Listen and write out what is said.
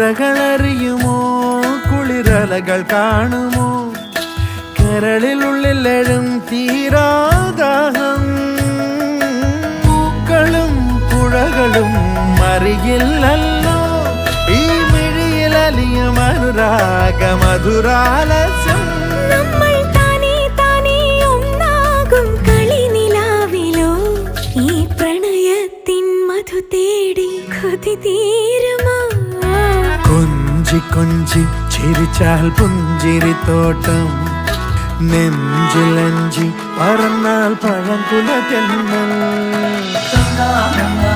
കരകളറിയുമോ കുളിരലകൾ കാണുമോ കരളിലുള്ളിലെഴും തീരാദാഹം പൂക്കളും പുഴകളും മറിയില്ലല്ലോ ഈ മിഴിയിലലിയും അനുരാഗ മധുരാലസ്യം കൊഞ്ചി കൊഞ്ചി ചിരിച്ചാൽ പുഞ്ചിരിത്തോട്ടം നെഞ്ചിലഞ്ചി പറന്നാൽ പഴംകുല തെന്നൽ